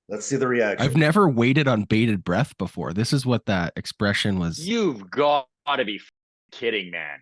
Let's see the reaction. I've never waited on bated breath before. This is what that expression was. You've got to be kidding, man.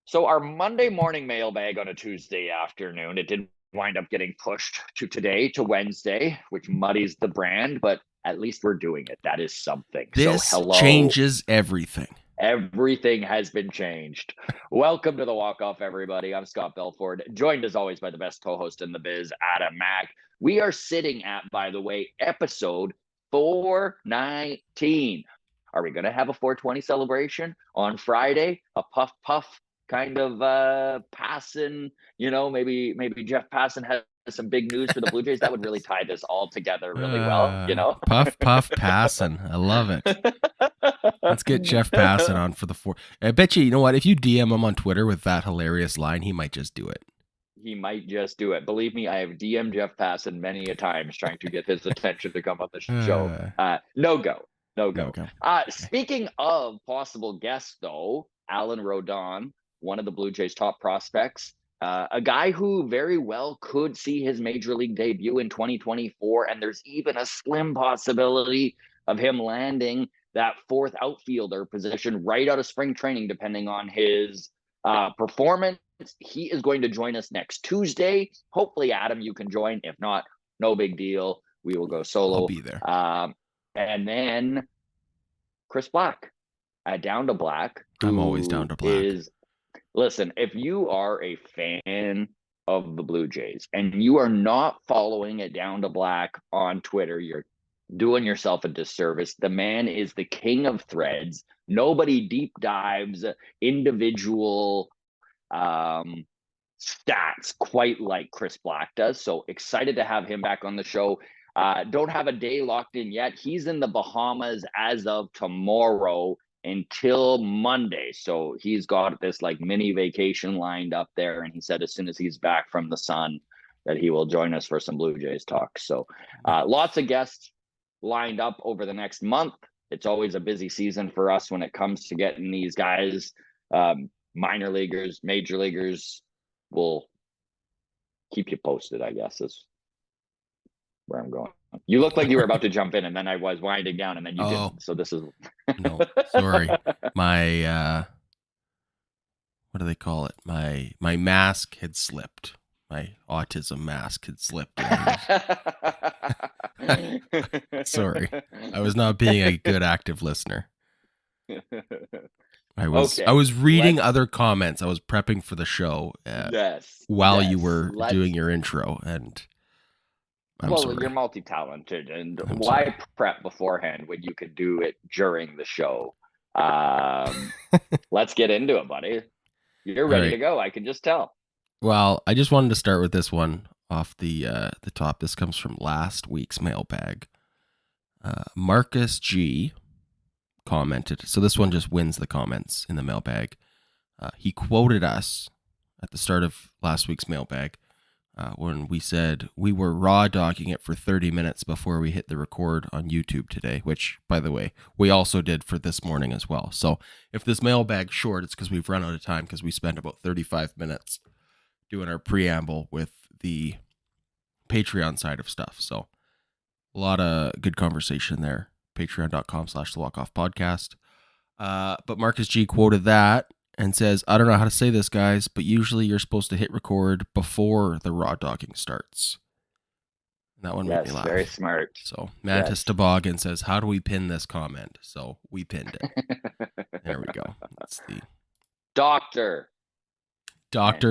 So our Monday morning mailbag on a Tuesday afternoon, it did wind up getting pushed to today, to Wednesday, which muddies the brand, but at least we're doing it. That is something. So This hello. changes everything. Everything has been changed. Welcome to the Walk-Off, everybody. I'm Scott Belford, joined as always by the best co-host in the biz, Adam Mack. We are sitting at, by the way, episode 419. Are we going to have a 420 celebration on Friday? A puff kind of Passan, maybe Jeff Passan has some big news for the Blue Jays. That would really tie this all together really well. Puff, Passan. I love it. Let's get Jeff Passan on for the four. I bet you know what? If you DM him on Twitter with that hilarious line, he might just do it. He might just do it. Believe me, I have DM'd Jeff Passan many a times trying to get his attention to come on the show. No go. Speaking of possible guests, though, Alan Rodon, one of the Blue Jays' top prospects, a guy who very well could see his major league debut in 2024, and there's even a slim possibility of him landing that fourth outfielder position right out of spring training, depending on his performance. He is going to join us next Tuesday. Hopefully, Adam, you can join. If not, no big deal. We will go solo. I'll be there. And then Chris Black at Down to Black. I'm always down to Black. Listen, if you are a fan of the Blue Jays and you are not following it Down to Black on Twitter, you're doing yourself a disservice. The man is the king of threads. Nobody deep dives individual stats quite like Chris Black does. So excited to have him back on the show. Don't have a day locked in yet. He's in the Bahamas as of tomorrow until Monday. So he's got this like mini vacation lined up there. And he said as soon as he's back from the sun that he will join us for some Blue Jays talk. So lots of guests lined up over the next month. It's always a busy season for us when it comes to getting these guys, minor leaguers, major leaguers. We'll keep you posted, I guess, is where I'm going. You looked like you were about to jump in, and then I was winding down, and then you didn't. So this is no, sorry. My what do they call it? My mask had slipped. My autism mask had slipped. Sorry, I was not being a good active listener. I was reading other comments. I was prepping for the show. While you were doing your intro, and sorry. You're multi-talented, and why prep beforehand when you could do it during the show? Let's get into it, buddy. You're ready to go. I can just tell. Well, I just wanted to start with this one off the top. This comes from last week's mailbag. Marcus G commented. So this one just wins the comments in the mailbag. He quoted us at the start of last week's mailbag when we said we were raw dogging it for 30 minutes before we hit the record on YouTube today, which, by the way, we also did for this morning as well. So if this mailbag's short, it's because we've run out of time because we spent about 35 minutes doing our preamble with the Patreon side of stuff. So a lot of good conversation there. Patreon.com/thewalkoffpodcast. But Marcus G quoted that and says, I don't know how to say this, guys, but usually you're supposed to hit record before the raw dogging starts. And that one made me laugh. Very smart. So Mantis Toboggan says, how do we pin this comment? So we pinned it. There we go. That's the Dr.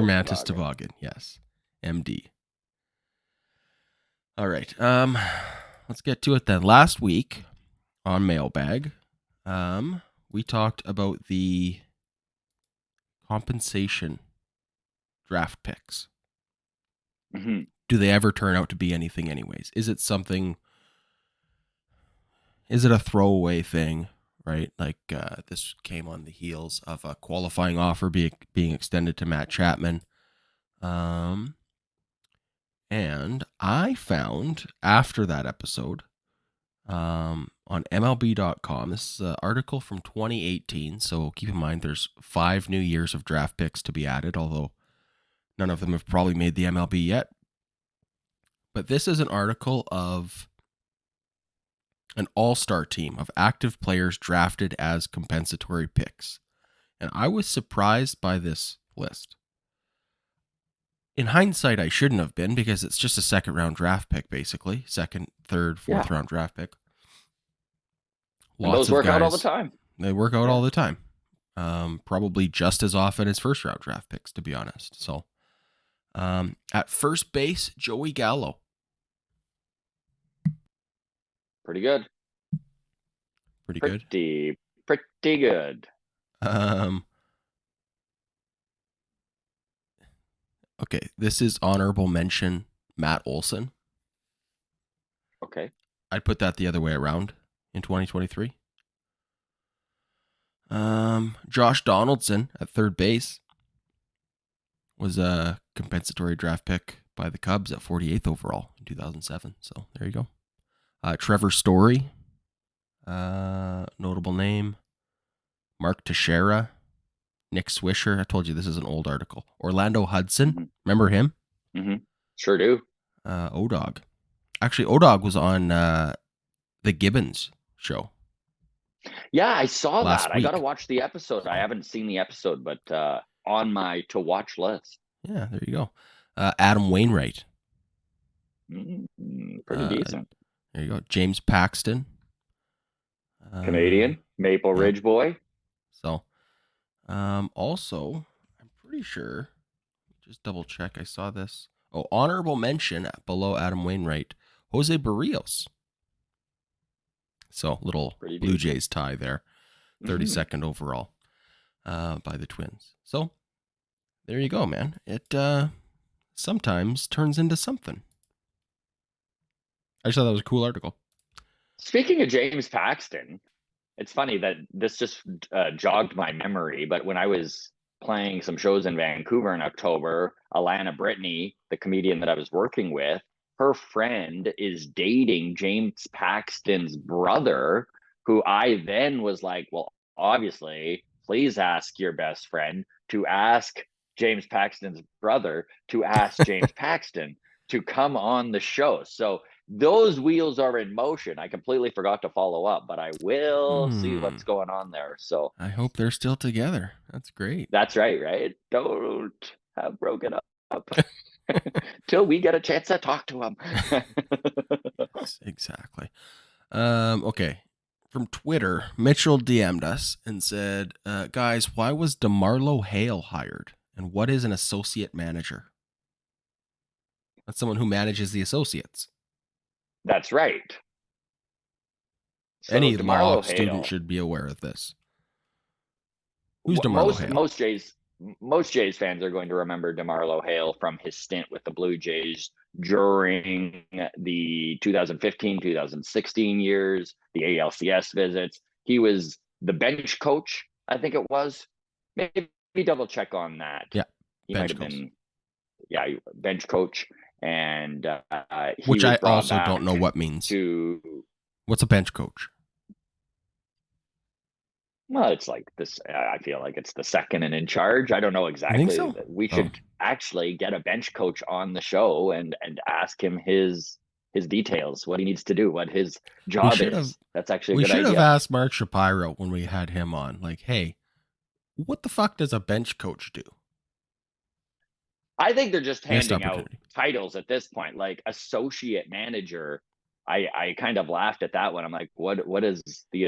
Mantis Toboggan. Yes. MD. All right. Let's get to it then. Last week on Mailbag, we talked about the compensation draft picks. Mm-hmm. Do they ever turn out to be anything anyways? Is it a throwaway thing, right? Like this came on the heels of a qualifying offer being extended to Matt Chapman. And I found after that episode on MLB.com, this is an article from 2018. So keep in mind there's 5 new years of draft picks to be added, although none of them have probably made the MLB yet. But this is an article of an all-star team of active players drafted as compensatory picks. And I was surprised by this list. In hindsight, I shouldn't have been because it's just a second-round draft pick, basically. Second, third, fourth-round draft pick. And those work out all the time. They work out all the time. Probably just as often as first-round draft picks, to be honest. So, at first base, Joey Gallo. Pretty good. Pretty good. Okay, this is honorable mention Matt Olson. Okay. I'd put that the other way around in 2023. Josh Donaldson at third base was a compensatory draft pick by the Cubs at 48th overall in 2007. So there you go. Trevor Story, notable name. Mark Teixeira, Nick Swisher. I told you this is an old article. Orlando Hudson. Remember him? Mm-hmm. Sure do. O-Dog. Actually, O-Dog was on the Gibbons show. Yeah, I saw last that. week. I got to watch the episode. I haven't seen the episode, but on my to-watch list. Yeah, there you go. Adam Wainwright. Pretty decent. There you go. James Paxton. Canadian. Maple Ridge boy. So, also, I'm pretty sure, just double check, I saw this. Oh, honorable mention below Adam Wainwright, Jose Barrios. So, little Blue Jays tie there. 32nd overall by the Twins. So, there you go, man. It sometimes turns into something. I just thought that was a cool article. Speaking of James Paxton, it's funny that this just jogged my memory, but when I was playing some shows in Vancouver in October, Alana Brittany, the comedian that I was working with, her friend is dating James Paxton's brother, who I then was like, well, obviously, please ask your best friend to ask James Paxton's brother to ask James Paxton to come on the show. So those wheels are in motion. I completely forgot to follow up, but I will see what's going on there. So I hope they're still together. That's great. That's right? Don't have broken up till we get a chance to talk to him. Exactly. Okay. From Twitter, Mitchell DM'd us and said, guys, why was DeMarlo Hale hired? And what is an associate manager? That's someone who manages the associates. That's right. So any law student should be aware of this. Who's DeMarlo Hale? Most Jays fans are going to remember DeMarlo Hale from his stint with the Blue Jays during the 2015-2016 years, the ALCS visits. He was the bench coach, I think it was. Maybe double check on that. Yeah, he might have been. Yeah, bench coach, and which I also don't know what means. What's a bench coach? Well, it's like this. I feel like it's the second and in charge. I don't know exactly. I think so? We should actually get a bench coach on the show and ask him his details, what he needs to do, what his job is. That's actually a good idea. We should have asked Mark Shapiro when we had him on, like, hey, what the fuck does a bench coach do? I think they're just handing out titles at this point, like associate manager. I kind of laughed at that one. I'm like, what is the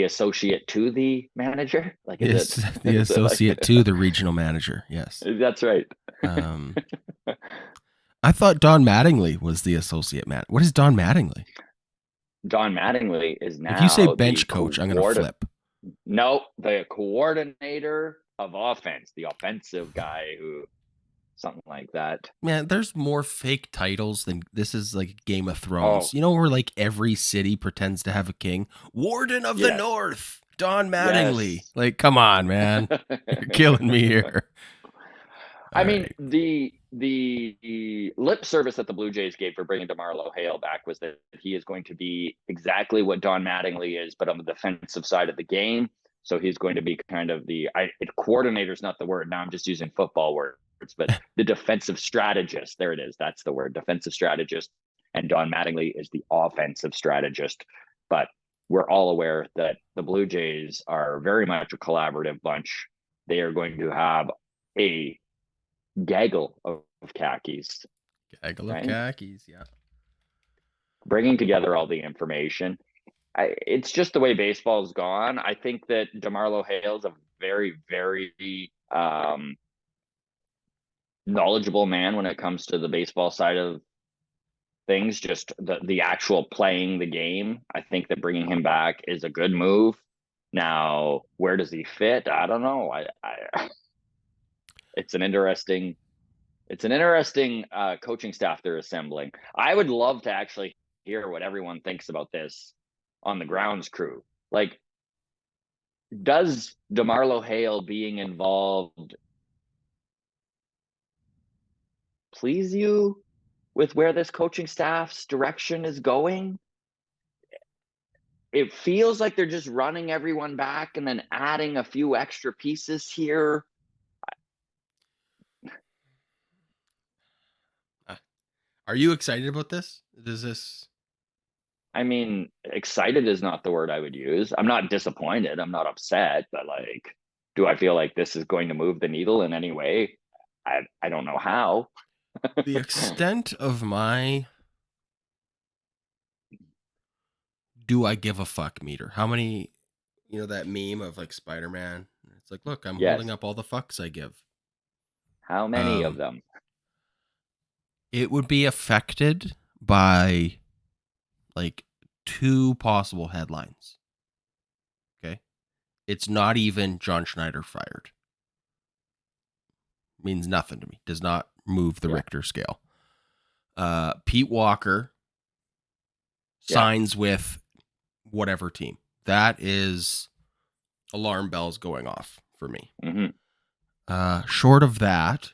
associate to the manager? Like, is it the associate to the regional manager? Yes, that's right. I thought Don Mattingly was the associate man. What is Don Mattingly? Don Mattingly is now. If you say bench coach, I'm going to flip. No, the coordinator of offense, the offensive guy who. Something like that. Man, there's more fake titles than this is like Game of Thrones. You know where like every city pretends to have a king? Warden of the North, Don Mattingly. Yes. Like, come on, man. You're killing me here. I mean, the lip service that the Blue Jays gave for bringing DeMarlo Hale back was that he is going to be exactly what Don Mattingly is, but on the defensive side of the game. So he's going to be kind of coordinator is not the word. Now I'm just using football words. But the defensive strategist, there it is. That's the word, defensive strategist. and Don Mattingly is the offensive strategist. But we're all aware that the Blue Jays are very much a collaborative bunch. They are going to have a gaggle of khakis, Gaggle of right? khakis, yeah. Bringing together all the information. It's just the way baseball's gone. I think that DeMarlo Hale is a very, very knowledgeable man when it comes to the baseball side of things, just the actual playing the game. I think that bringing him back is a good move. Now, where does he fit? I don't know. It's an interesting coaching staff they're assembling. I would love to actually hear what everyone thinks about this on the grounds crew. Like, does DeMarlo Hale being involved please you with where this coaching staff's direction is going? It feels like they're just running everyone back and then adding a few extra pieces here. Are you excited about this? Does this? I mean, excited is not the word I would use. I'm not disappointed. I'm not upset, but like, do I feel like this is going to move the needle in any way? I don't know how. The extent of my do I give a fuck meter? How many, that meme of like Spider-Man? It's like, look, I'm holding Yes. up all the fucks I give. How many of them? It would be affected by like 2 possible headlines. Okay. It's not even John Schneider fired. Means nothing to me. Does not move the Richter scale. Pete Walker signs with whatever team. That is alarm bells going off for me. Mm-hmm. Short of that,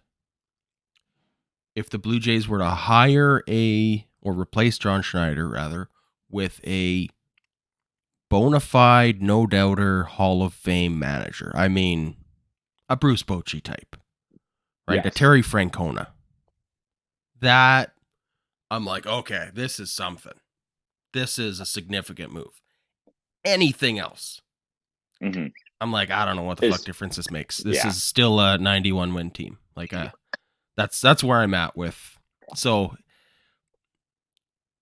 if the Blue Jays were to hire or replace John Schneider, rather, with a bona fide, no doubter, Hall of Fame manager, I mean, a Bruce Bochy type, right? Yes. A Terry Francona. That, I'm like, okay, this is something. This is a significant move. Anything else, mm-hmm. I'm like, I don't know what the fuck difference this makes. This is still a 91 win team. Like, that's where I'm at with. So,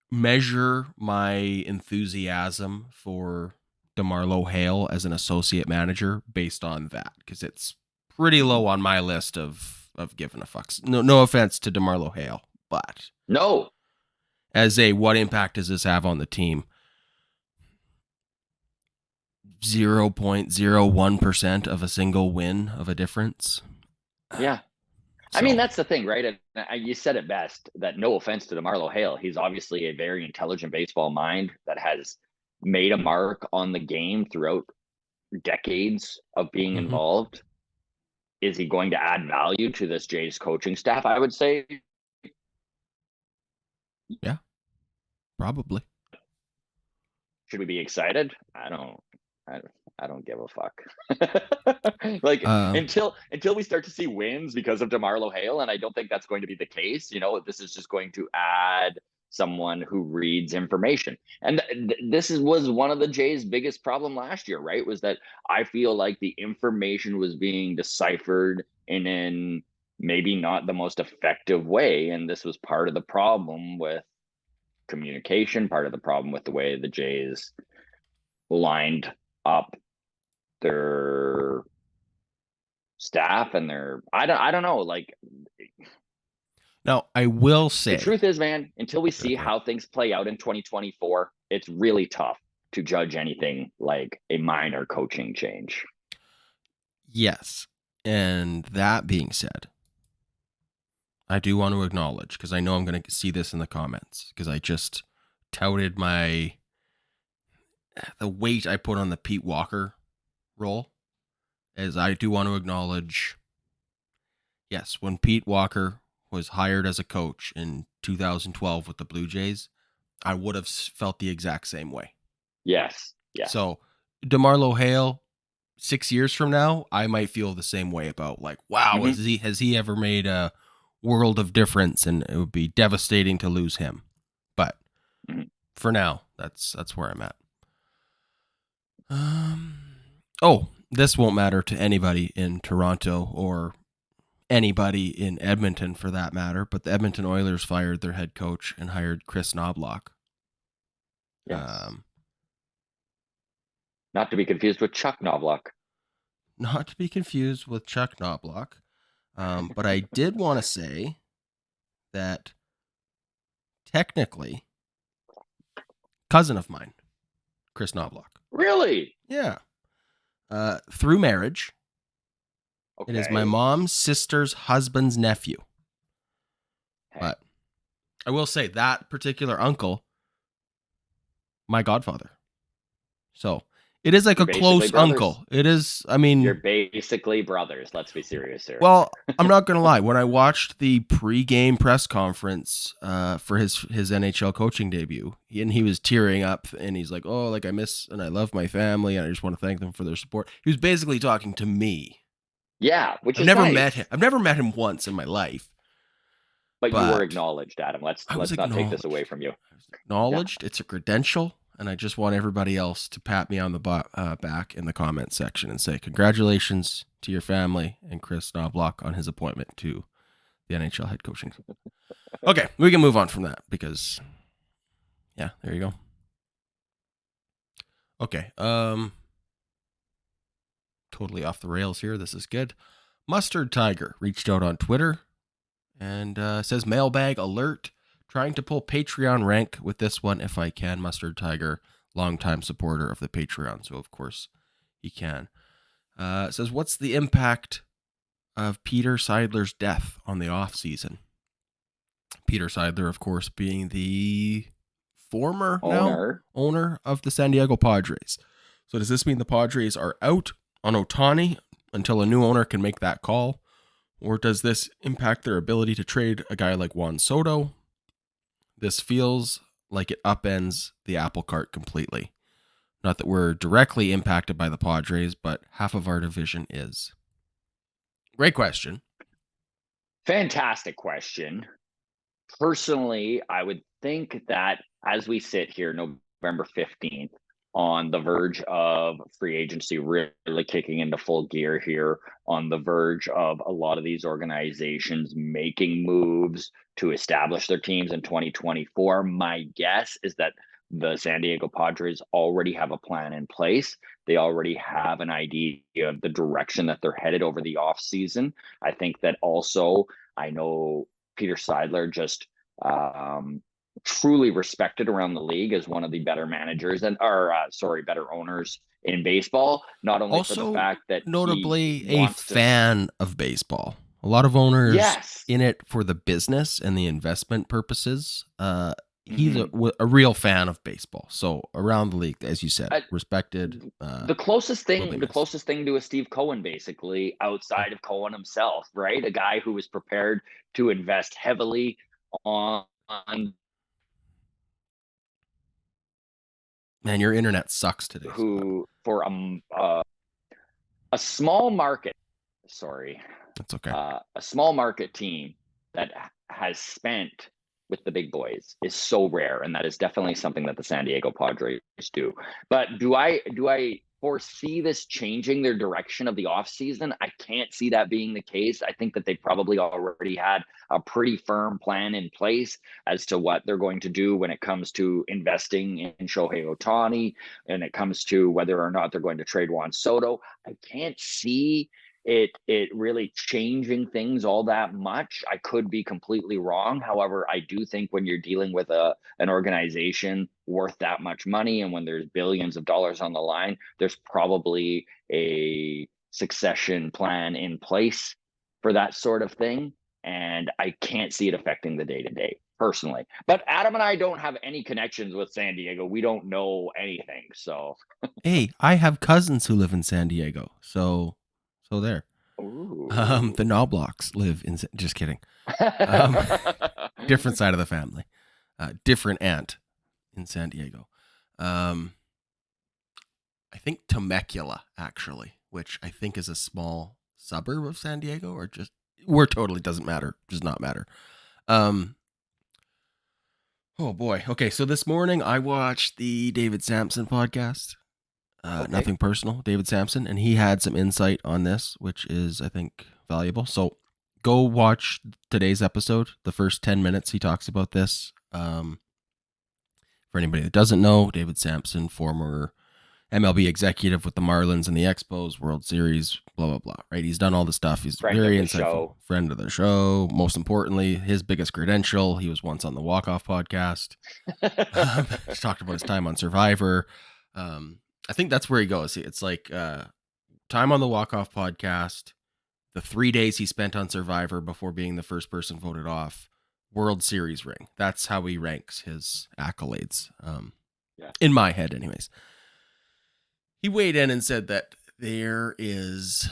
measure my enthusiasm for DeMarlo Hale as an associate manager based on that, because it's pretty low on my list of giving a fuck. No offense to DeMarlo Hale, but no. As a what impact does this have on the team? 0.01% of a single win of a difference. Yeah. So, I mean, that's the thing, right? And you said it best, that no offense to DeMarlo Hale, he's obviously a very intelligent baseball mind that has made a mark on the game throughout decades of being involved. Is he going to add value to this Jays coaching staff? I would say. Yeah, probably. Should we be excited? I don't give a fuck. Like, until we start to see wins because of DeMarlo Hale, and I don't think that's going to be the case. This is just going to add someone who reads information. And this was one of the Jays' biggest problem last year, right? Was that I feel like the information was being deciphered in maybe not the most effective way. And this was part of the problem with communication, part of the problem with the way the Jays lined up their staff and I don't know. Like, now, I will say, the truth is, man, until we see how things play out in 2024, it's really tough to judge anything like a minor coaching change. Yes. And that being said, I do want to acknowledge, because I know I'm going to see this in the comments, because I just touted the weight I put on the Pete Walker role, as I do want to acknowledge, yes, when Pete Walker was hired as a coach in 2012 with the Blue Jays, I would have felt the exact same way. Yes. Yeah. So DeMarlo Hale, 6 years from now, I might feel the same way about, like, wow, has he ever made a world of difference? And it would be devastating to lose him. But For now, that's where I'm at. Oh, this won't matter to anybody in Toronto or anybody in Edmonton for that matter, but the Edmonton Oilers fired their head coach and hired Chris Noblock. Yes. Not to be confused with Chuck Noblock. Not to be confused with Chuck Noblock. But I did want to say that technically, cousin of mine, Chris Noblock. Really? Yeah. Through marriage. Okay. It is my mom's sister's husband's nephew. Okay. But I will say that particular uncle, my godfather. So it is like You're a close brothers. uncle. It is, I mean. You're basically brothers. Let's be serious here. Well, I'm not going to lie. When I watched the pre-game press conference for his NHL coaching debut, and he was tearing up and he's like, oh, like I miss and I love my family and I just want to thank them for their support. He was basically talking to me. Yeah, which I've is never nice. met him. I've never met him once in my life. But you were acknowledged, Adam. Let's not take this away from you. I was acknowledged. Yeah. It's a credential. And I just want everybody else to pat me on the back in the comment section and say congratulations to your family and Chris Noblock on his appointment to the NHL head coaching. Okay, we can move on from that because, yeah, there you go. Okay, totally off the rails here. This is good. Mustard Tiger reached out on Twitter and says mailbag alert. Trying to pull Patreon rank with this one if I can. Mustard Tiger, longtime supporter of the Patreon, so of course he can. It says, what's the impact of Peter Sidler's death on the offseason? Peter Sidler, of course, being the former owner of the San Diego Padres. So does this mean the Padres are out on Ohtani until a new owner can make that call? Or does this impact their ability to trade a guy like Juan Soto? This feels like it upends the apple cart completely. Not that we're directly impacted by the Padres, but half of our division is. Great question. Fantastic question. Personally, I would think that as we sit here November 15th, on the verge of free agency really kicking into full gear here, on the verge of a lot of these organizations making moves to establish their teams in 2024. My guess is that the San Diego Padres already have a plan in place. They already have an idea of the direction that they're headed over the offseason. I think that also, I know Peter Sidler just truly respected around the league as one of the better managers better owners in baseball. Not only also, for the fact that notably a fan of baseball. A lot of owners in it for the business and the investment purposes. He's a real fan of baseball. So around the league, as you said, respected. The closest thing to a Steve Cohen, basically, outside of Cohen himself, right? A guy who was prepared to invest heavily on. Man, your internet sucks today. Who for a small market, that's okay. A small market team that has spent with the big boys is so rare, and that is definitely something that the San Diego Padres do. But do I foresee this changing their direction of the offseason? I can't see that being the case. I think that they probably already had a pretty firm plan in place as to what they're going to do when it comes to investing in Shohei Ohtani, and it comes to whether or not they're going to trade Juan Soto. I can't see it really changing things all that much. I could be completely wrong. However, I do think when you're dealing with an organization worth that much money, and when there's billions of dollars on the line, there's probably a succession plan in place for that sort of thing. And I can't see it affecting the day-to-day personally. But Adam and I don't have any connections with San Diego. We don't know anything. So hey, I have cousins who live in San Diego. So there. The Noblocks live in. Just kidding. Different side of the family. Different aunt in San Diego. I think Temecula, actually, which I think is a small suburb of San Diego, or just where totally does not matter. Oh boy. Okay, so this morning I watched the David Sampson podcast. Okay. Nothing personal, David Sampson, and he had some insight on this, which is, I think, valuable. So go watch today's episode. The first 10 minutes he talks about this. For anybody that doesn't know, David Sampson, former MLB executive with the Marlins and the Expos, World Series, blah, blah, blah, right? He's done all the stuff. He's Friend very of the insightful. show. Friend of the show. Most importantly, his biggest credential, he was once on the Walk-Off podcast. He's talked about his time on Survivor. I think that's where he goes. It's like time on the Walk-Off podcast, the 3 days he spent on Survivor before being the first person voted off, World Series ring. That's how he ranks his accolades. In my head, anyways. He weighed in and said that there is,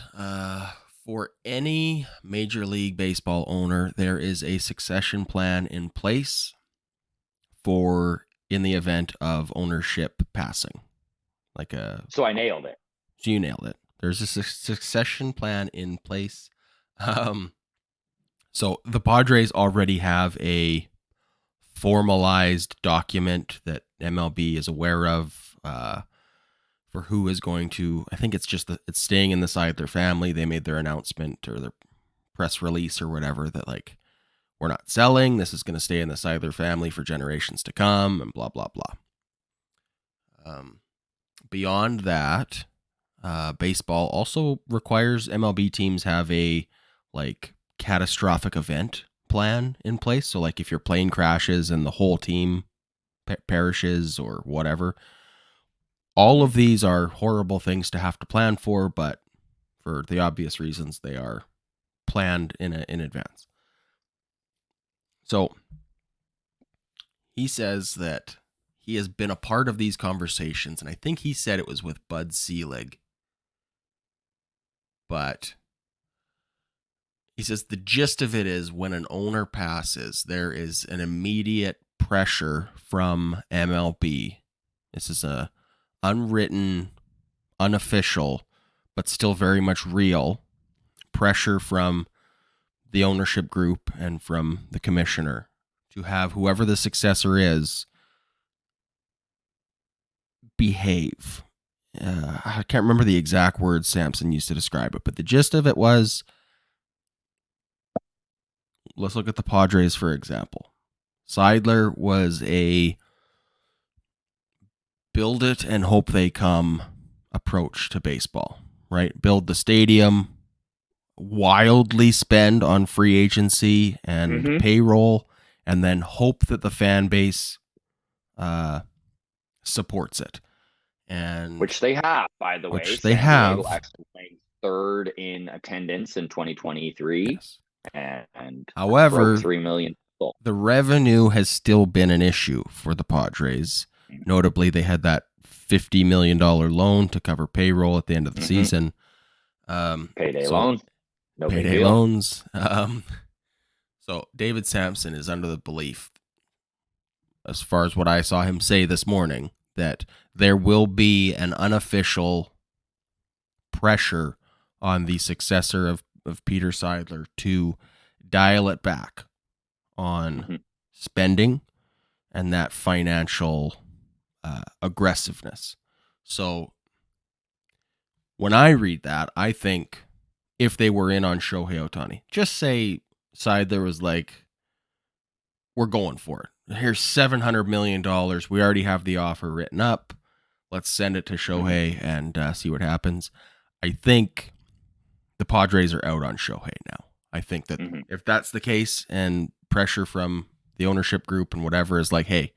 for any Major League Baseball owner, there is a succession plan in place for in the event of ownership passing. So I nailed it. So you nailed it. There's a succession plan in place. So the Padres already have a formalized document that MLB is aware of for who is going to. I think it's just it's staying in the Sidler family. They made their announcement or their press release or whatever that like we're not selling. This is going to stay in the Sidler family for generations to come, and blah blah blah. Beyond that, baseball also requires MLB teams have a like catastrophic event plan in place. So like if your plane crashes and the whole team perishes or whatever, all of these are horrible things to have to plan for, but for the obvious reasons, they are planned in advance. So he says that he has been a part of these conversations, and I think he said it was with Bud Selig. But he says the gist of it is when an owner passes, there is an immediate pressure from MLB. This is a unwritten, unofficial, but still very much real pressure from the ownership group and from the commissioner to have whoever the successor is behave. I can't remember the exact words Sampson used to describe it, but the gist of it was, let's look at the Padres, for example. Sidler was a build it and hope they come approach to baseball, right? Build the stadium, wildly spend on free agency and payroll, and then hope that the fan base supports it. And which they have, by the way. Which they have. Diego actually ranked third in attendance in 2023. Yes. And however, 3 million people. The revenue has still been an issue for the Padres. Notably, they had that $50 million loan to cover payroll at the end of the season. Payday loans. No payday loans. So David Sampson is under the belief, as far as what I saw him say this morning, that there will be an unofficial pressure on the successor of Peter Sidler to dial it back on spending and that financial aggressiveness. So when I read that, I think if they were in on Shohei Ohtani, just say Sidler was like, we're going for it. Here's $700 million. We already have the offer written up. Let's send it to Shohei and see what happens. I think the Padres are out on Shohei now. I think that if that's the case and pressure from the ownership group and whatever is like, hey,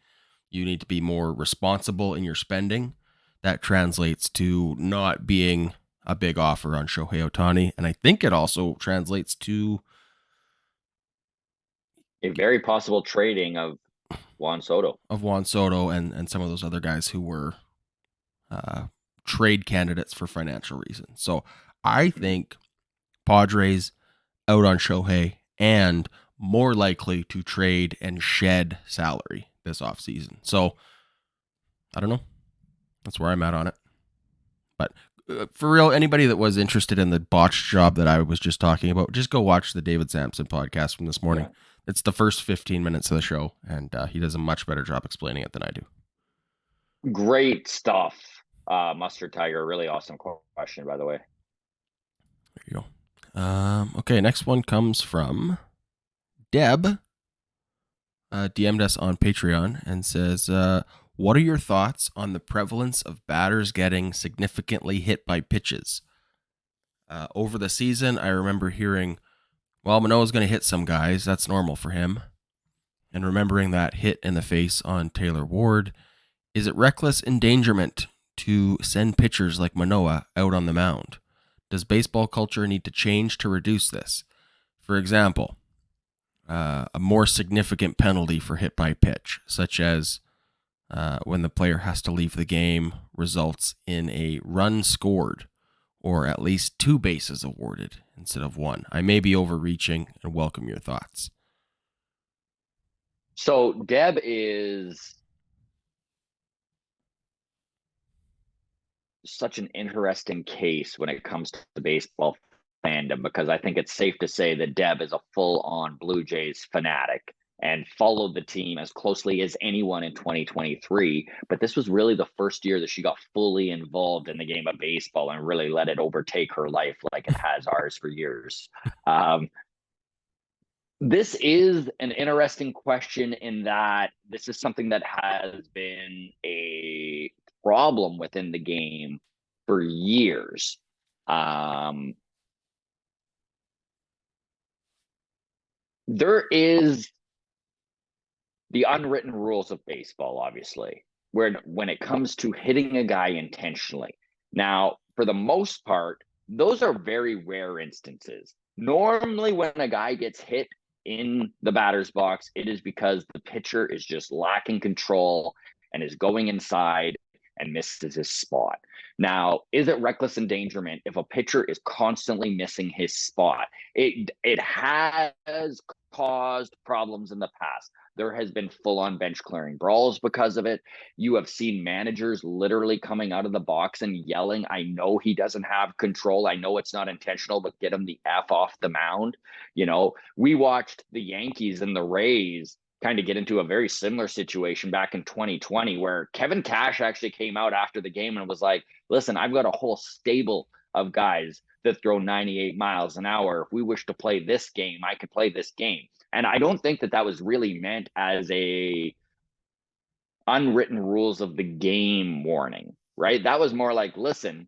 you need to be more responsible in your spending, that translates to not being a big offer on Shohei Ohtani. And I think it also translates to a very possible trading of Juan Soto. And some of those other guys who were trade candidates for financial reasons. So I think Padres out on Shohei and more likely to trade and shed salary this offseason. So I don't know. That's where I'm at on it. But For real, anybody that was interested in the botched job that I was just talking about, just go watch the David Sampson podcast from this morning. Yeah. It's the first 15 minutes of the show, and he does a much better job explaining it than I do. Great stuff. Mustard Tiger, really awesome question, by the way. There you go. Okay, next one comes from Deb. DM'd us on Patreon and says, what are your thoughts on the prevalence of batters getting significantly hit by pitches? Over the season, I remember hearing, well, Manoah's going to hit some guys. That's normal for him. And remembering that hit in the face on Taylor Ward, is it reckless endangerment to send pitchers like Manoah out on the mound? Does baseball culture need to change to reduce this? For example, a more significant penalty for hit by pitch, such as when the player has to leave the game, results in a run scored or at least 2 bases awarded instead of 1. I may be overreaching and welcome your thoughts. So Deb is such an interesting case when it comes to the baseball fandom, because I think it's safe to say that Deb is a full-on Blue Jays fanatic and followed the team as closely as anyone in 2023. But this was really the first year that she got fully involved in the game of baseball and really let it overtake her life like it has ours for years. This is an interesting question in that this is something that has been a problem within the game for years. There is the unwritten rules of baseball, obviously, where when it comes to hitting a guy intentionally. Now, for the most part, those are very rare instances. Normally, when a guy gets hit in the batter's box, it is because the pitcher is just lacking control and is going inside and misses his spot. Now, is it reckless endangerment if a pitcher is constantly missing his spot? It has caused problems in the past. There has been full-on bench clearing brawls because of it. You have seen managers literally coming out of the box and yelling, I know he doesn't have control. I know it's not intentional, but get him the F off the mound. You know, we watched the Yankees and the Rays kind of get into a very similar situation back in 2020, where Kevin Cash actually came out after the game and was like, listen, I've got a whole stable of guys that throw 98 miles an hour. If we wish to play this game, I could play this game. And I don't think that that was really meant as a unwritten rules of the game warning, right? That was more like, listen,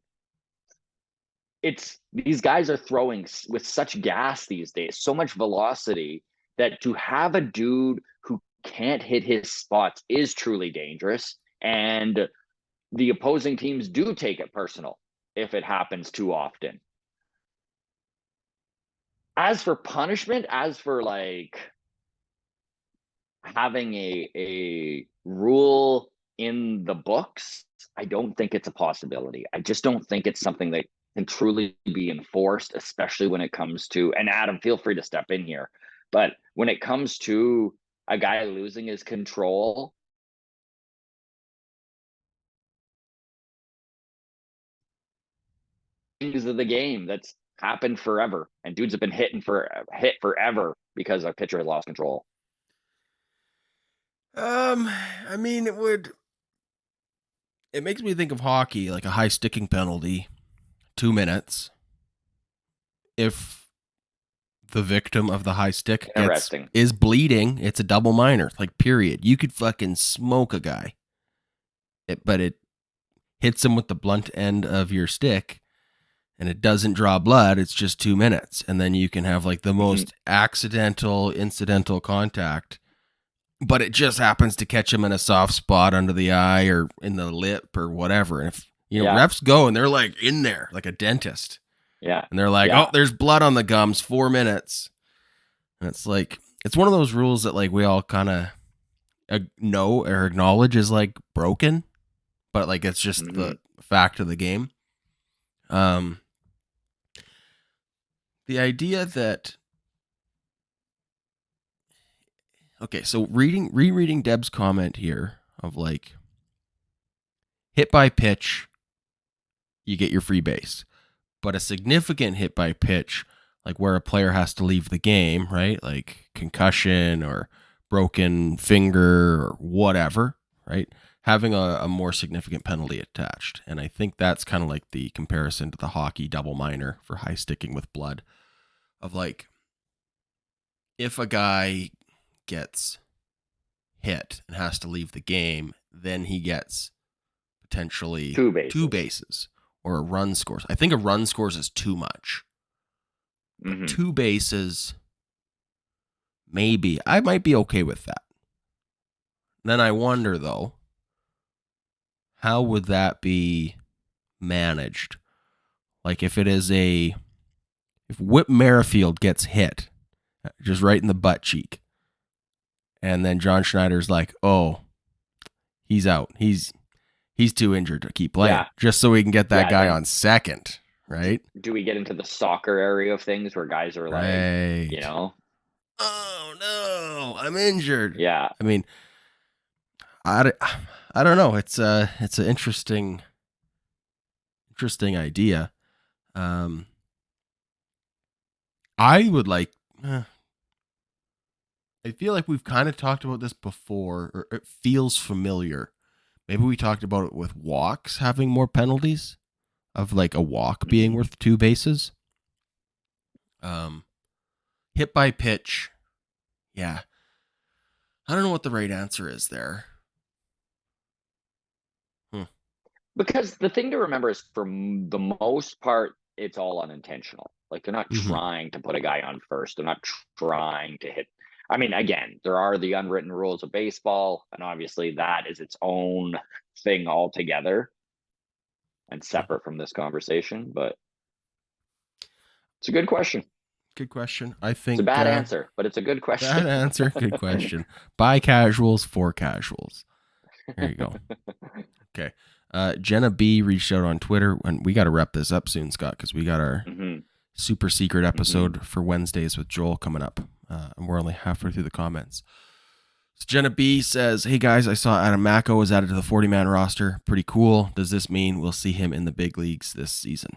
it's these guys are throwing with such gas these days, so much velocity, that to have a dude who can't hit his spots is truly dangerous. And the opposing teams do take it personal if it happens too often. As for punishment, as for like having a rule in the books, I don't think it's a possibility. I just don't think it's something that can truly be enforced, especially when it comes to, and Adam, feel free to step in here, but when it comes to a guy losing his control, things of the game that's happened forever, and dudes have been hit forever because a pitcher has lost control. I mean, it makes me think of hockey, like a high sticking penalty, 2 minutes. If the victim of the high stick is bleeding, it's a double minor, like period. You could fucking smoke a guy, but it hits him with the blunt end of your stick and it doesn't draw blood. It's just 2 minutes. And then you can have like the most incidental contact, but it just happens to catch him in a soft spot under the eye or in the lip or whatever. And if, refs go and they're like in there, like a dentist. Yeah. And they're like, oh, there's blood on the gums, 4 minutes. And it's like, it's one of those rules that like we all kind of know or acknowledge is like broken, but like it's just the fact of the game. The idea that, okay, so rereading Deb's comment here of like hit by pitch, you get your free base. But a significant hit by pitch, like where a player has to leave the game, right? Like concussion or broken finger or whatever, right? Having a more significant penalty attached. And I think that's kind of like the comparison to the hockey double minor for high sticking with blood of like, if a guy gets hit and has to leave the game, then he gets potentially two bases or a run scores. I think a run scores is too much. But 2 bases, maybe. I might be okay with that. Then I wonder, though, how would that be managed? Like if Whit Merrifield gets hit just right in the butt cheek, and then John Schneider's like, oh, he's out. He's too injured to keep playing, just so we can get that guy on second, right? Do we get into the soccer area of things where guys are like, you know, oh no, I'm injured. Yeah. I mean, I don't know. It's an interesting idea. I would like. I feel like we've kind of talked about this before, or it feels familiar. Maybe we talked about it with walks having more penalties, of like a walk being worth 2 bases. Hit by pitch. Yeah. I don't know what the right answer is there. Because the thing to remember is, for the most part, it's all unintentional. Like, they're not trying to put a guy on first. They're not trying to hit. I mean, again, there are the unwritten rules of baseball, and obviously that is its own thing altogether and separate from this conversation. But it's a good question. Good question. I think it's a bad answer, but it's a good question. Bad answer. Good question. By casuals for casuals. There you go. Okay. Jenna B reached out on Twitter, and we got to wrap this up soon, Scott, because we got our super secret episode for Wednesdays with Joel coming up, and we're only halfway through the comments. So Jenna B says, hey guys, I saw Adam Macko was added to the 40-man roster. Pretty cool. Does this mean we'll see him in the big leagues this season?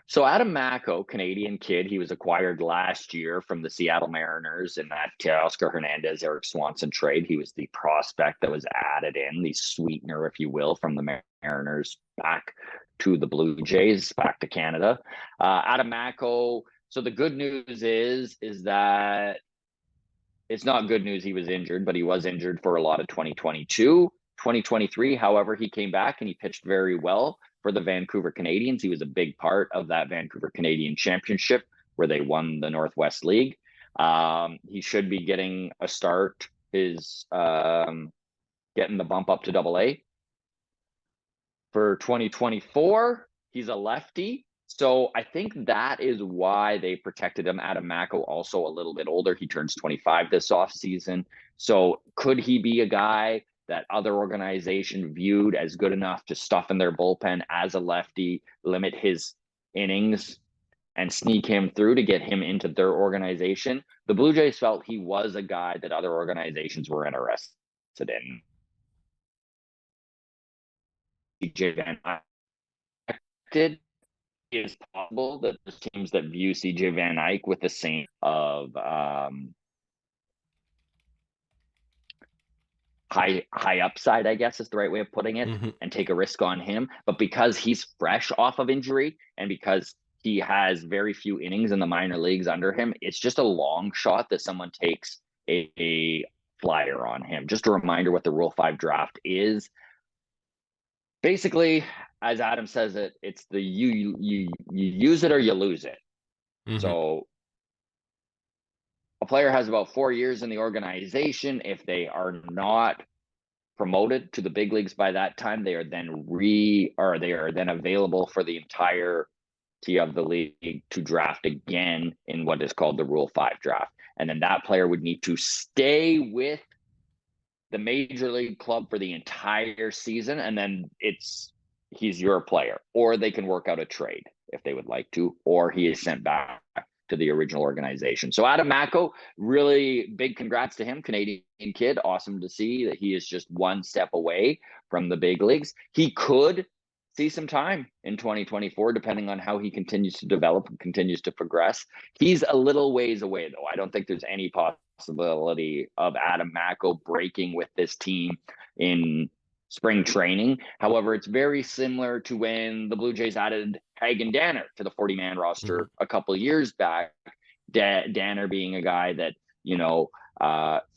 So Adam Macko, Canadian kid, he was acquired last year from the Seattle Mariners in that Oscar Hernandez, Eric Swanson trade. He was the prospect that was added in, the sweetener, if you will, from the Mariners back to the Blue Jays, back to Canada. Adam Macko, so the good news is that it's not good news he was injured, but he was injured for a lot of 2022. 2023, however, he came back and he pitched very well for the Vancouver Canadians. He was a big part of that Vancouver Canadian championship where they won the Northwest League. He should be getting a start, getting the bump up to AA. For 2024, he's a lefty. So I think that is why they protected him. Adam Macko, also a little bit older. He turns 25 this offseason. So could he be a guy that other organization viewed as good enough to stuff in their bullpen as a lefty, limit his innings, and sneak him through to get him into their organization? The Blue Jays felt he was a guy that other organizations were interested in. CJ Van Eyck did. It is possible that there's teams that view CJ Van Eyck with the same of high upside, I guess is the right way of putting it, and take a risk on him. But because he's fresh off of injury and because he has very few innings in the minor leagues under him, it's just a long shot that someone takes a flyer on him. Just a reminder what the Rule 5 draft is. Basically, as Adam says it, it's the you use it or you lose it. So a player has about 4 years in the organization. If they are not promoted to the big leagues by that time, they are then available for the entirety of the league to draft again in what is called the Rule 5 draft. And then that player would need to stay with the major league club for the entire season, and then he's your player. Or they can work out a trade if they would like to, or he is sent back to the original organization. So Adam Macko, really big congrats to him. Canadian kid. Awesome to see that he is just one step away from the big leagues. He could see some time in 2024, depending on how he continues to develop and continues to progress. He's a little ways away, though. I don't think there's any possibility of Adam Macko breaking with this team in spring training. However, it's very similar to when the Blue Jays added Hagen Danner to the 40-man roster a couple of years back. Danner being a guy that,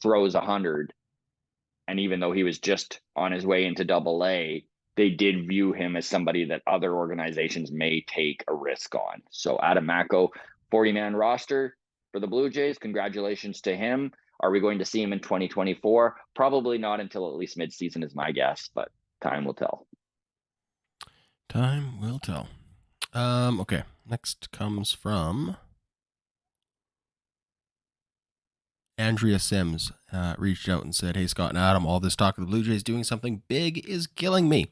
throws 100. And even though he was just on his way into Double-A, they did view him as somebody that other organizations may take a risk on. So Adam Macko, 40-man roster for the Blue Jays. Congratulations to him. Are we going to see him in 2024? Probably not until at least midseason is my guess, but time will tell. Time will tell. Okay. Next comes from Andrea Sims. Reached out and said, "Hey, Scott and Adam, all this talk of the Blue Jays doing something big is killing me.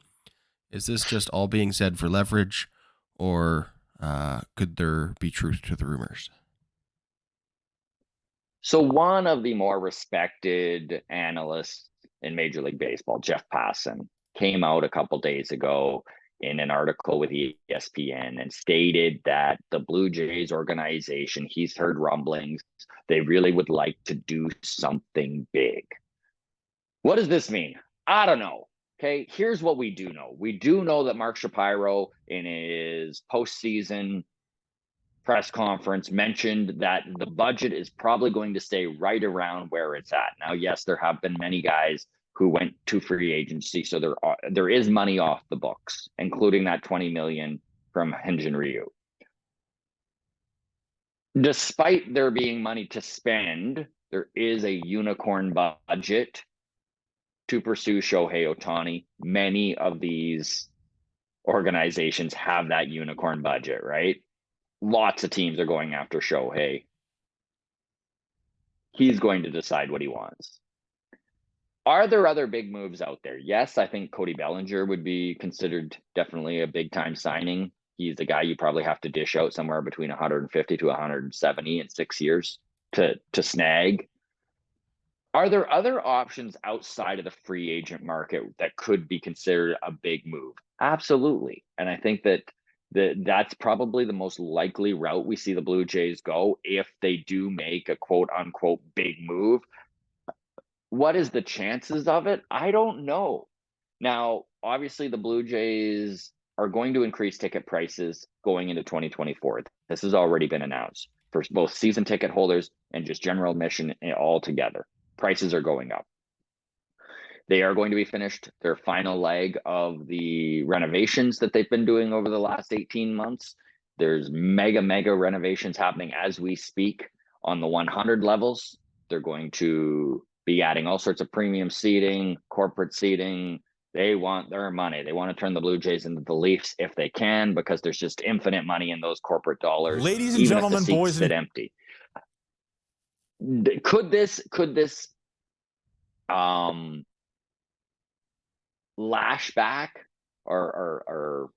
Is this just all being said for leverage, or could there be truth to the rumors?" So one of the more respected analysts in Major League Baseball, Jeff Passan, came out a couple days ago in an article with ESPN and stated that the Blue Jays organization, he's heard rumblings, they really would like to do something big. What does this mean? I don't know. Okay, here's what we do know. We do know that Mark Shapiro, in his postseason press conference, mentioned that the budget is probably going to stay right around where it's at. Now, yes, there have been many guys who went to free agency, so there is money off the books, including that $20 million from Hyun-Jin Ryu. Despite there being money to spend, there is a unicorn budget to pursue Shohei Ohtani. Many of these organizations have that unicorn budget, right? Lots of teams are going after Shohei. He's going to decide what he wants. Are there other big moves out there? Yes, I think Cody Bellinger would be considered definitely a big-time signing. He's the guy you probably have to dish out somewhere between 150 to 170 in 6 years to snag. Are there other options outside of the free agent market that could be considered a big move? Absolutely. And I think that's probably the most likely route we see the Blue Jays go if they do make a quote-unquote big move. What is the chances of it? I don't know. Now, obviously, the Blue Jays are going to increase ticket prices going into 2024. This has already been announced for both season ticket holders and just general admission altogether. Prices are going up. They are going to be finished their final leg of the renovations that they've been doing over the last 18 months. There's mega renovations happening as we speak on the 100 levels. They're going to be adding all sorts of premium seating, corporate seating. They want their money. They want to turn the Blue Jays into the Leafs if they can, because there's just infinite money in those corporate dollars. Ladies and gentlemen, if the seats sit empty. Could this lashback or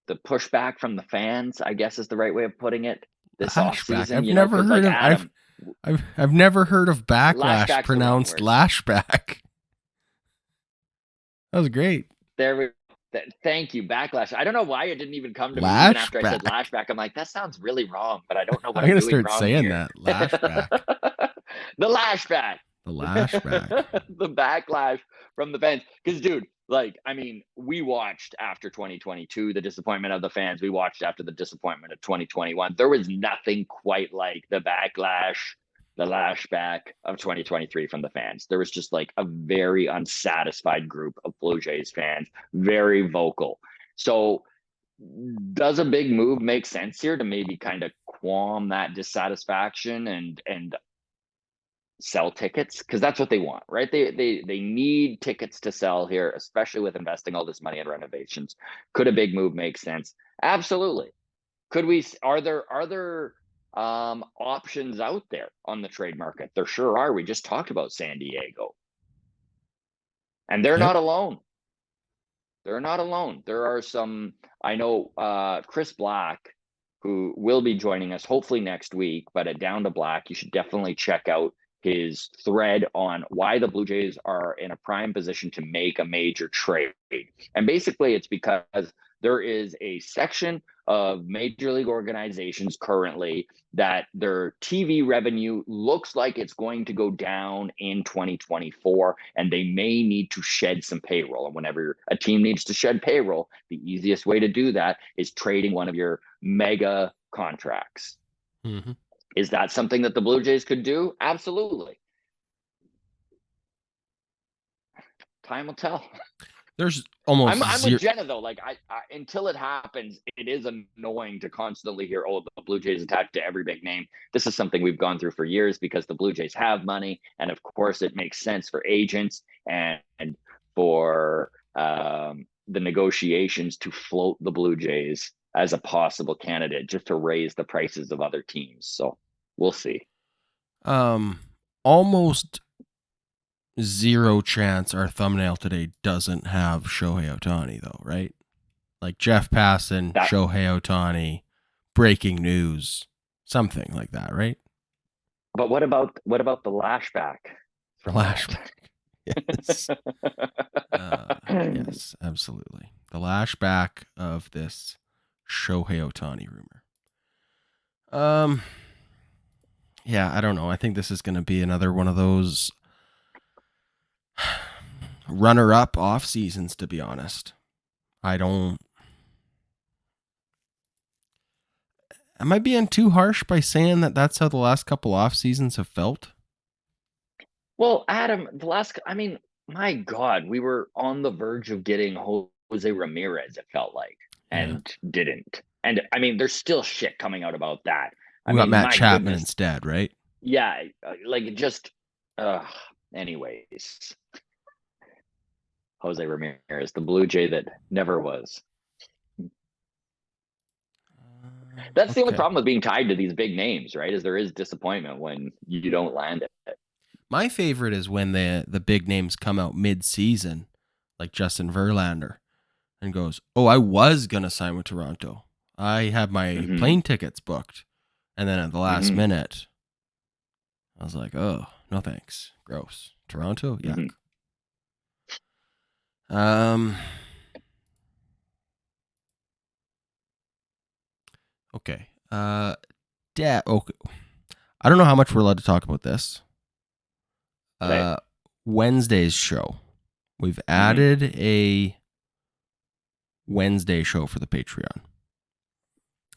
the pushback from the fans, I guess is the right way of putting it, this offseason? I've never heard of Backlash pronounced lashback. That was great. Thank you, Backlash. I don't know why it didn't even come to me even after I said lashback. I'm like, that sounds really wrong, but I don't know what I'm doing wrong here. I'm gonna start saying that. Lashback. The lashback. The lashback. The backlash from the fans. Because, dude, we watched after 2022 the disappointment of the fans. We watched after the disappointment of 2021. There was nothing quite like the backlash, the lashback of 2023 from the fans. There was just like a very unsatisfied group of Blue Jays fans, very vocal. So does a big move make sense here to maybe kind of qualm that dissatisfaction and sell tickets? Because that's what they want, right? They need tickets to sell here, especially with investing all this money in renovations. Could a big move make sense? Absolutely. Are there options out there on the trade market? There sure are. We just talked about San Diego, and they're not alone. They're not alone. There are some, I know Chris Black, who will be joining us hopefully next week, but at Down to Black, you should definitely check out his thread on why the Blue Jays are in a prime position to make a major trade. And basically, it's because there is a section of major league organizations currently that their TV revenue looks like it's going to go down in 2024, and they may need to shed some payroll. And whenever a team needs to shed payroll, the easiest way to do that is trading one of your mega contracts. Mm-hmm. Is that something that the Blue Jays could do? Absolutely. Time will tell. There's almost I'm with Jenna though. Like I until it happens, it is annoying to constantly hear, "Oh, the Blue Jays attached to every big name." This is something we've gone through for years because the Blue Jays have money, and of course, it makes sense for agents and for the negotiations to float the Blue Jays as a possible candidate just to raise the prices of other teams. So we'll see. Almost zero chance our thumbnail today doesn't have Shohei Ohtani though, right? Like Jeff Passan, Shohei Ohtani, breaking news, something like that, right? But what about the lashback? Flashback. Yes. Yes, absolutely. The lashback of this Shohei Ohtani rumor. Yeah, I don't know. I think this is going to be another one of those runner-up off seasons, to be honest. Am I being too harsh by saying that that's how the last couple off seasons have felt? Well, Adam, my God, we were on the verge of getting Jose Ramirez, it felt like, and didn't. And I mean, there's still shit coming out about that. We got Matt Chapman instead, right? Yeah, like just, anyways. Jose Ramirez, the Blue Jay that never was. That's the only problem with being tied to these big names, right? Is there is disappointment when you don't land it. My favorite is when the big names come out mid-season, like Justin Verlander, and goes, "Oh, I was gonna sign with Toronto. I had my plane tickets booked," and then at the last minute, I was like, "Oh, no thanks, gross. Toronto, yuck." Okay. Okay. I don't know how much we're allowed to talk about this. Wednesday's show. We've added a Wednesday show for the Patreon.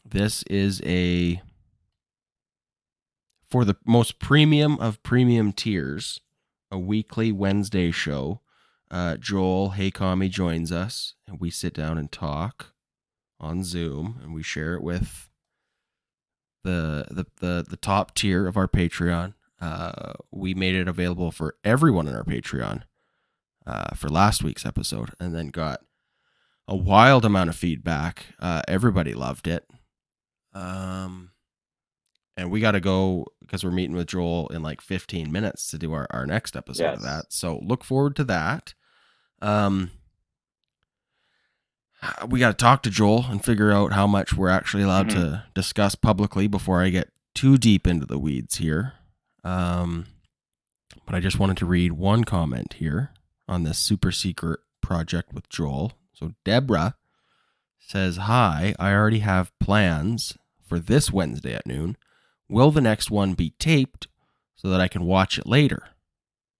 This is for the most premium of premium tiers, a weekly Wednesday show. Joel Haycomi joins us, and we sit down and talk on Zoom, and we share it with the top tier of our Patreon. We made it available for everyone in our Patreon for last week's episode, and then got a wild amount of feedback. Everybody loved it. And we got to go because we're meeting with Joel in like 15 minutes to do our next episode of that. So look forward to that. We got to talk to Joel and figure out how much we're actually allowed to discuss publicly before I get too deep into the weeds here. But I just wanted to read one comment here on this super secret project with Joel. So Deborah says, "Hi, I already have plans for this Wednesday at noon. Will the next one be taped so that I can watch it later?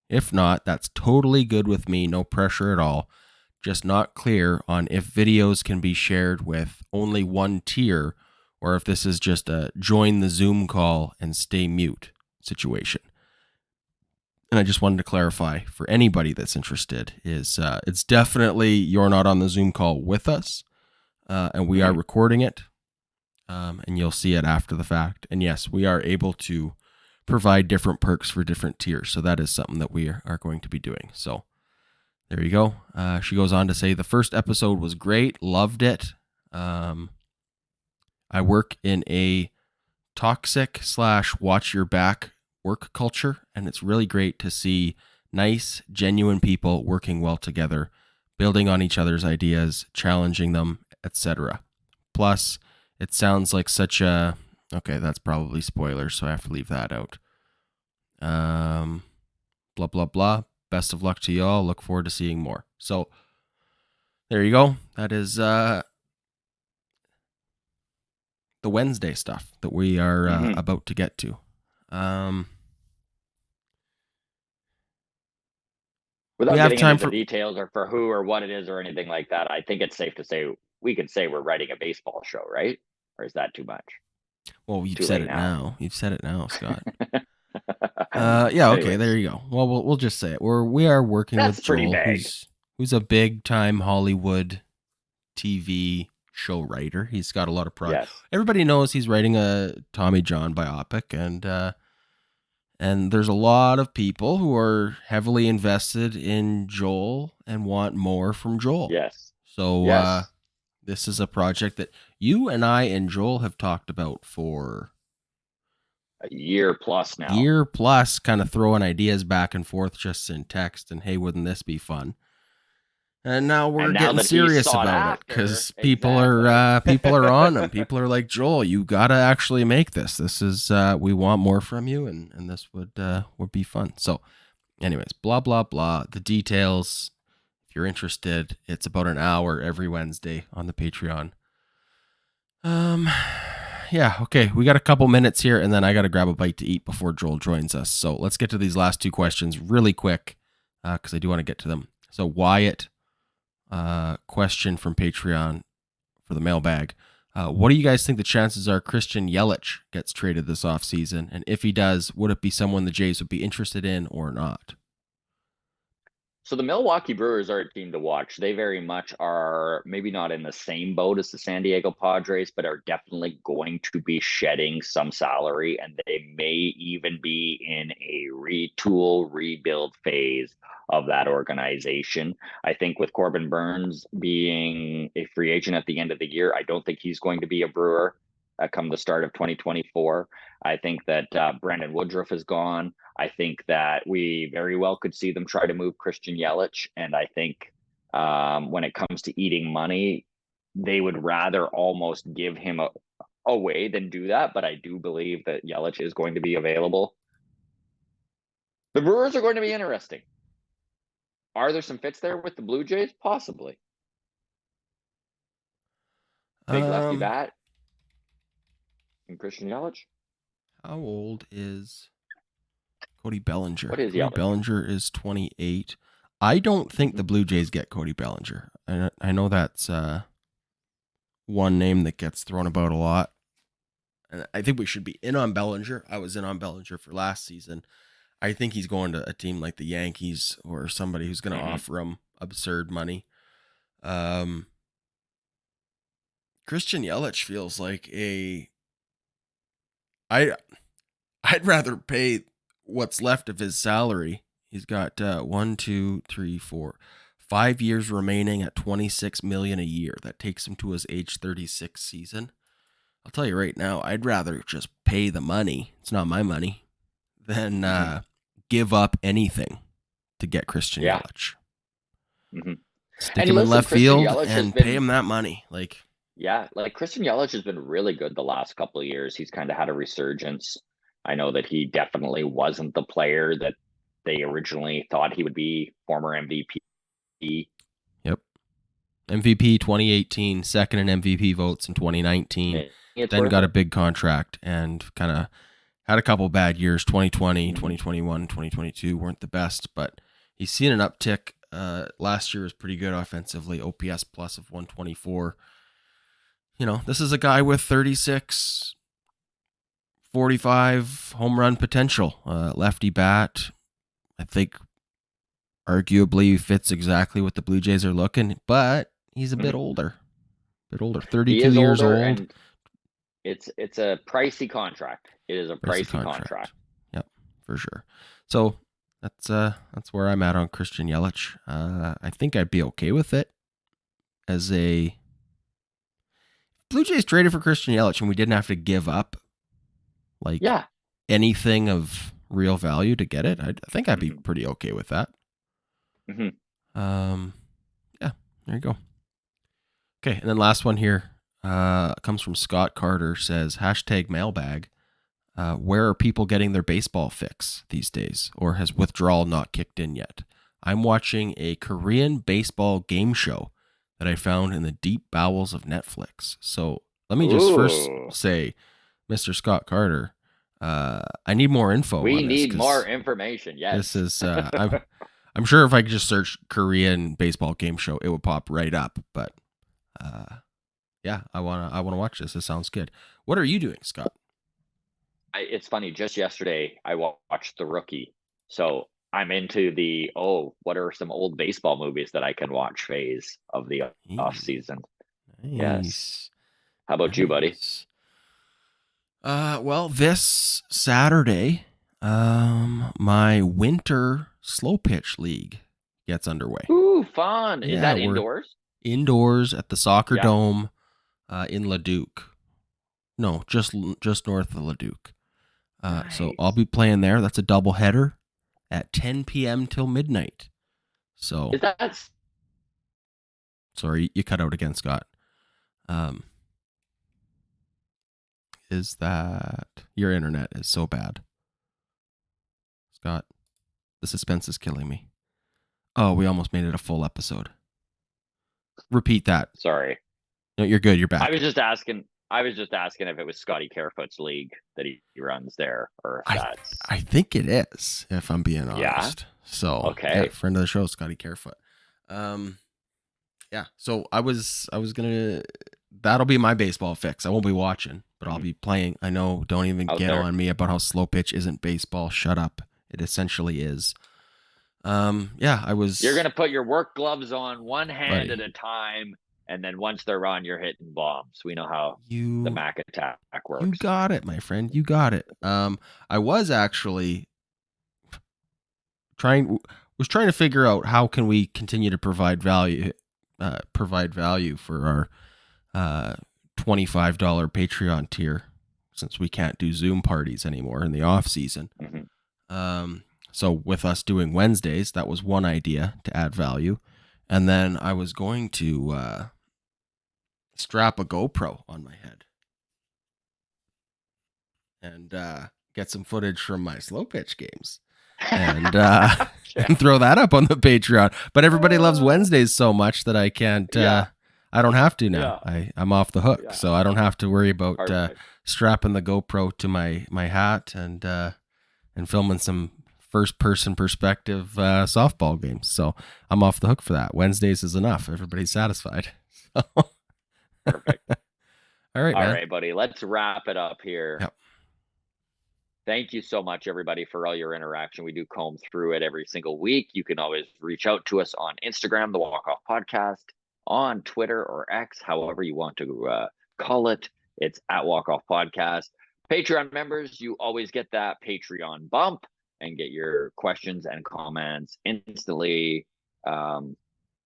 If not, that's totally good with me. No pressure at all. Just not clear on if videos can be shared with only one tier or if this is just a join the Zoom call and stay mute situation." And I just wanted to clarify for anybody that's interested is it's definitely you're not on the Zoom call with us, and we are recording it, and you'll see it after the fact. And yes, we are able to provide different perks for different tiers, so that is something that we are going to be doing. So there you go. She goes on to say, "The first episode was great. Loved it. I work in a toxic / watch your back work culture, and it's really great to see nice, genuine people working well together, building on each other's ideas, challenging them, etc. Plus, it sounds like such a..." Okay, that's probably spoilers, so I have to leave that out. Blah, blah, blah. Best of luck to y'all. Look forward to seeing more. So there you go. That is the Wednesday stuff that we are about to get to. Without getting into the details or for who or what it is or anything like that, I think it's safe to say we could say we're writing a baseball show, right? Or is that too much? Well, you've said it now. You've said it now, Scott. Yeah. Okay. There you go. Well, we'll just say it. We are working with Joel, who's a big time Hollywood TV show writer. He's got a lot of pride. Yes. Everybody knows he's writing a Tommy John biopic, and there's a lot of people who are heavily invested in Joel and want more from Joel. Yes. So this is a project that you and I and Joel have talked about for a year plus now. Kind of throwing ideas back and forth just in text and, hey, wouldn't this be fun? And now we're getting serious about it because people are on them. People are like, Joel, you gotta actually make this. This is we want more from you, and this would be fun. So, anyways, blah blah blah. The details, if you're interested, it's about an hour every Wednesday on the Patreon. Yeah, okay. We got a couple minutes here, and then I got to grab a bite to eat before Joel joins us. So let's get to these last two questions really quick because I do want to get to them. So Wyatt. Question from Patreon for the mailbag. What do you guys think the chances are Christian Yelich gets traded this offseason? And if he does, would it be someone the Jays would be interested in or not? So the Milwaukee Brewers are a team to watch. They very much are maybe not in the same boat as the San Diego Padres, but are definitely going to be shedding some salary, and they may even be in a retool, rebuild phase of that organization. I think with Corbin Burns being a free agent at the end of the year, I don't think he's going to be a Brewer come the start of 2024. I think that Brandon Woodruff is gone. I think that we very well could see them try to move Christian Yelich. And I think when it comes to eating money, they would rather almost give him away than do that. But I do believe that Yelich is going to be available. The Brewers are going to be interesting. Are there some fits there with the Blue Jays? Possibly. Big lefty bat. And Christian Yelich? How old is Cody Bellinger? What is Cody Yelich? Bellinger is 28. I don't think the Blue Jays get Cody Bellinger. I know that's one name that gets thrown about a lot. And I think we should be in on Bellinger. I was in on Bellinger for last season. I think he's going to a team like the Yankees or somebody who's going to offer him absurd money. Christian Yelich feels like I'd rather pay what's left of his salary. He's got 5 years remaining at $26 million a year. That takes him to his age 36 season. I'll tell you right now, I'd rather just pay the money. It's not my money. Than give up anything to get Christian Yelich. Stick him in left field and pay him that money. Yeah, Christian Yelich has been really good the last couple of years. He's kind of had a resurgence. I know that he definitely wasn't the player that they originally thought he would be, former MVP. Yep. MVP 2018, second in MVP votes in 2019. Then got a big contract and kind of had a couple bad years. 2020, 2021, 2022 weren't the best, but he's seen an uptick. Last year was pretty good offensively, OPS plus of 124. You know, this is a guy with 36, 45 home run potential. Lefty bat, I think arguably fits exactly what the Blue Jays are looking, but he's a bit older. 32 years old. And it's a pricey contract. It is a pricey contract. Yep, for sure. So that's where I'm at on Christian Yelich. I think I'd be okay with it as a Blue Jays traded for Christian Yelich and we didn't have to give up anything of real value to get it. I think I'd be pretty okay with that. Yeah, there you go. Okay, and then last one here comes from Scott Carter, says #mailbag. where are people getting their baseball fix these days, or has withdrawal not kicked in yet? I'm watching a Korean baseball game show that I found in the deep bowels of Netflix. So let me just first Ooh, say, Mr. Scott Carter, I need more info we on this need more because information. this Yes. is I'm sure if I could just search Korean baseball game show, it would pop right up. But yeah, I wanna watch this. This sounds good. What are you doing, Scott? It's funny. Just yesterday, I watched The Rookie, so I'm into the what are some old baseball movies that I can watch phase of the off Hey, season. Yes. nice, How about you, buddy? nice. Well, this Saturday, my winter slow pitch league gets underway. Ooh, fun. Is Yeah, that we're indoors? indoors at the soccer Yeah. dome, in Leduc. No, just north of Leduc. So I'll Nice. be playing there. That's a doubleheader at 10 p.m. till midnight. So Is that sorry, you cut out again, Scott. Um, is that your internet is so bad, Scott? The suspense is killing me. Oh, we almost made it a full episode. Repeat that. sorry? No, you're good. You're back. I was just asking. I was just asking if it was Scotty Carefoot's league that he runs there, or if that's I think it is, if I'm being yeah. honest. So Okay. yeah, friend of the show, Scotty Carefoot. Yeah. So I was gonna. That'll be my baseball fix. I won't be watching, but I'll be playing. I know. Don't even Out get there. on me about how slow pitch isn't baseball. Shut up. It essentially is. Yeah, I was. You're gonna put your work gloves on one hand Buddy. at a time, and then once they're on, you're hitting bombs. We know how the You Mac attack you works. got it, my friend. You got it. I was actually trying to figure out how can we continue to provide value for our $25 Patreon tier, since we can't do Zoom parties anymore in the off season. So with us doing Wednesdays, that was one idea to add value. And then I was going to strap a GoPro on my head and get some footage from my slow pitch games and and throw that up on the Patreon. But everybody loves Wednesdays so much that I can't. I don't have to now. I'm off the hook, so I don't have to worry about strapping the GoPro to my hat and filming some first person perspective softball games. So I'm off the hook for that. Wednesdays is enough. Everybody's satisfied. Perfect. All right, man. All right, buddy. Let's wrap it up here. Yep. Thank you so much, everybody, for all your interaction. We do comb through it every single week. You can always reach out to us on Instagram, the Walk Off Podcast, on Twitter or X, however you want to call it. It's at Walk Off Podcast. Patreon members, you always get that Patreon bump and get your questions and comments instantly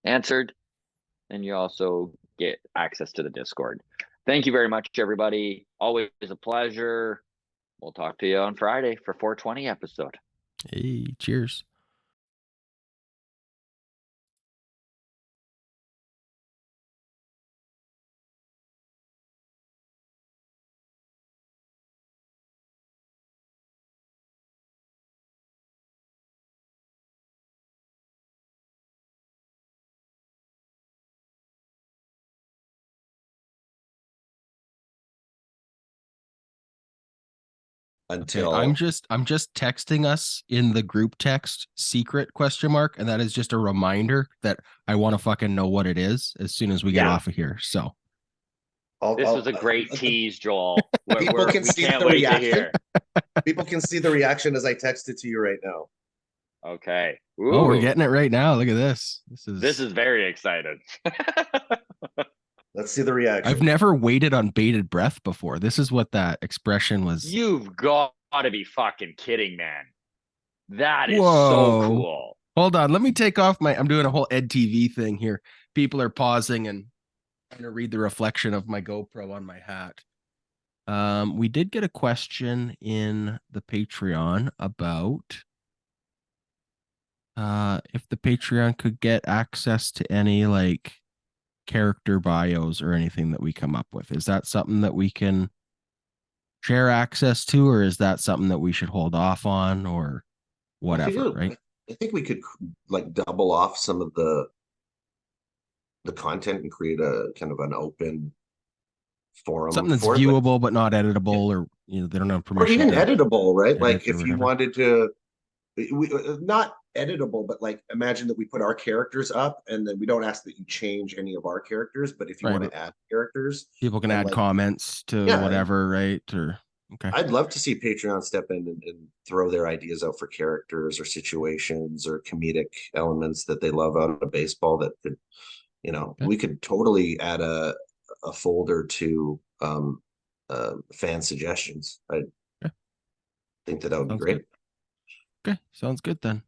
answered. And you also get access to the Discord. Thank you very much, everybody. Always a pleasure. We'll talk to you on Friday for 420 episode. Hey, cheers. Until I'm just texting us in the group text secret ? And that is just a reminder that I want to fucking know what it is as soon as we get off of here. So this was a great tease, Joel. People can we see can't the wait reaction. to hear. People can see the reaction as I text it to you right now. Okay. Ooh, oh, we're getting it right now. Look at this. This is very excited. Let's see the reaction. I've never waited on bated breath before. This is what that expression was. You've got to be fucking kidding, man. That is so cool. Hold on. Let me take off I'm doing a whole Ed TV thing here. People are pausing and trying to read the reflection of my GoPro on my hat. We did get a question in the Patreon about if the Patreon could get access to any like character bios or anything that we come up with. Is that something that we can share access to, or is that something that we should hold off on, or whatever, right? I think we could like double off some of the content and create a kind of an open forum Something that's for it. viewable but not editable, Yeah. or they don't have Or permission even to editable, right? edit Like or if you whatever. wanted to, not editable, but like imagine that we put our characters up and then we don't ask that you change any of our characters, but if you Right, want but to add characters, people can and add like, comments to yeah, whatever, right? Or okay. I'd love to see Patreon step in and throw their ideas out for characters or situations or comedic elements that they love out of baseball that could, Okay. we could totally add a folder to fan suggestions. I Okay. think that would be Sounds great. good. Okay, sounds good then.